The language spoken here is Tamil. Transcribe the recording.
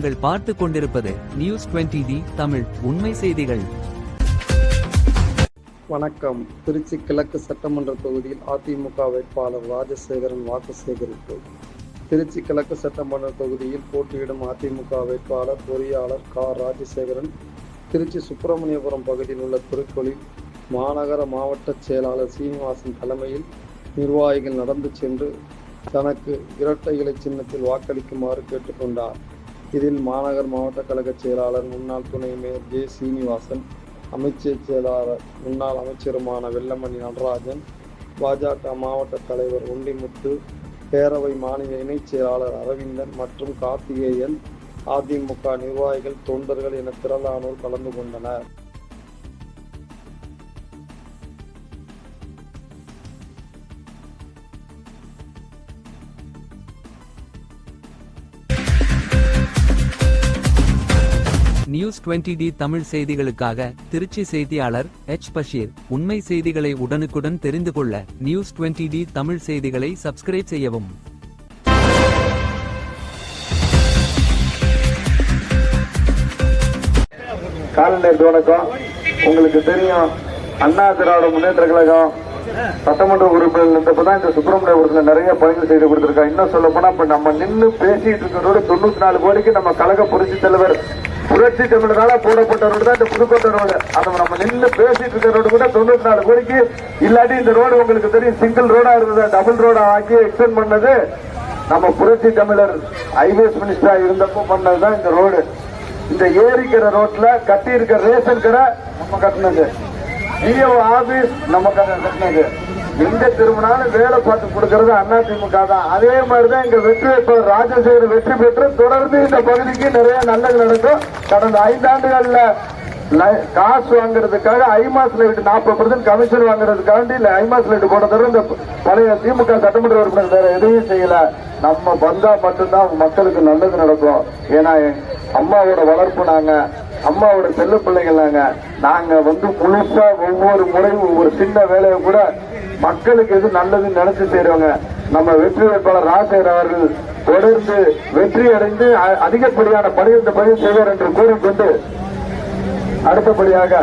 நீங்கள் பார்த்து கொண்டிருப்பது News20D தமிழ் உண்மை செய்திகள். வணக்கம். திருச்சி கிழக்கு சட்டமன்ற தொகுதியில் அதிமுக வேட்பாளர் ராஜசேகரன் வாக்கு சேகரிப்பு. திருச்சி கிழக்கு சட்டமன்ற தொகுதியில் போட்டியிடும் அதிமுக வேட்பாளர் பொறியாளர் ராஜசேகரன் திருச்சி சுப்பிரமணியபுரம் பகுதியில் உள்ள திருக்கோளில் மாநகர மாவட்ட செயலாளர் சீனிவாசன் தலைமையில் நிர்வாகிகள் நடந்து சென்று தனக்கு இரட்டை இலை சின்னத்தில் வாக்களிக்குமாறு கேட்டுக்கொண்டார். இதில் மாநகர் மாவட்ட கழக செயலாளர் முன்னாள் துணை மேயர் ஜே சீனிவாசன், அமைச்சர் செயலாளர் முன்னாள் அமைச்சருமான வெள்ளமணி நடராஜன், பாஜக மாவட்ட தலைவர் ஒண்டிமுத்து, பேரவை மாநில இணைச் செயலாளர் அரவிந்தன் மற்றும் கார்த்திகேயன், அதிமுக நிர்வாகிகள், தொண்டர்கள் என திரளானோர் கலந்து கொண்டனர். News20D தமிழ் செய்திகளுக்காக திருச்சி செய்தியாளர் பஷீர். உண்மை செய்திகளை உடனுக்குடன் தெரிந்து கொள்ள News20D தமிழ் செய்திகளை சப்ஸ்கிரைப் செய்யவும். காலை வணக்கம். உங்களுக்கு தெரியும், அண்ணா திராவிட முன்னேற்ற கழகம் சட்டமன்ற உறுப்பினர் இப்பதான் இந்த சுப்பிரமணியபுரத்துல நிறைய பணிகள் செய்து கொடுத்திருக்காங்க. இன்னும் சொல்ல போனா இப்ப நம்ம நின்று பேசிட்டு இருக்கிறதோட 94 கோடிக்கு நம்ம கழக புரட்சி தலைவர் புரட்சி தமிழரால போடப்பட்ட ரோடு தான் இந்த புதுக்கோட்டை ரோடு. அதை நம்ம நின்று பேசிட்டு இருக்கிற ரோடு கூட 94 கோடிக்கு. இல்லாட்டி இந்த ரோடு உங்களுக்கு தெரியும், சிங்கிள் ரோடா இருந்தது டபுள் ரோடா ஆக்கி எக்ஸ்டெண்ட் பண்ணது நம்ம புரட்சி தமிழர் ஹைவேஸ் மினிஸ்டரா இருந்தப்போ பண்ணதுதான் இந்த ரோடு. இந்த ஏரிக்கிற ரோட்ல கட்டி இருக்கிற ரேஷன் கடை நம்ம கட்டினது, ஜிஓ ஆபீஸ் நம்ம கட்டினது, எங்க திரும்பினாலும் வேலை பார்த்து கொடுக்கறது அதிமுக தான். அதே மாதிரிதான் எங்க வெற்றி வேட்பாளர் ராஜசேகர் வெற்றி பெற்று தொடர்ந்து இந்த பகுதிக்கு நிறைய நல்லது நடக்கும். கடந்த 5 ஆண்டுகள்ல காசு வாங்குறதுக்காக ஐமாஸ் லைட் 40% கமிஷன் வாங்குறதுக்காண்டி ஐமாஸ் லைட் போட தவிர இந்த பழைய திமுக சட்டமன்ற உறுப்பினர் வேற எதையும் செய்யல. நம்ம வந்தா மட்டும்தான் மக்களுக்கு நல்லது நடக்கும். ஏன்னா அம்மாவோட வளர்ப்பு நாங்க, அம்மாவோட செல்ல பிள்ளைகள் நாங்க முழுசா ஒவ்வொரு முறையும் ஒவ்வொரு சின்ன வேலையை கூட மக்களுக்கு எது நல்லதுன்னு நினைச்சு செய்யறவங்க. நம்ம வெற்றி வேட்பாளர் ராஜசேகர் அவர்கள் தொடர்ந்து வெற்றி அடைந்து அதிகப்படியான பணியை செய்வார் என்று கூறிக்கொண்டு அடுத்தபடியாக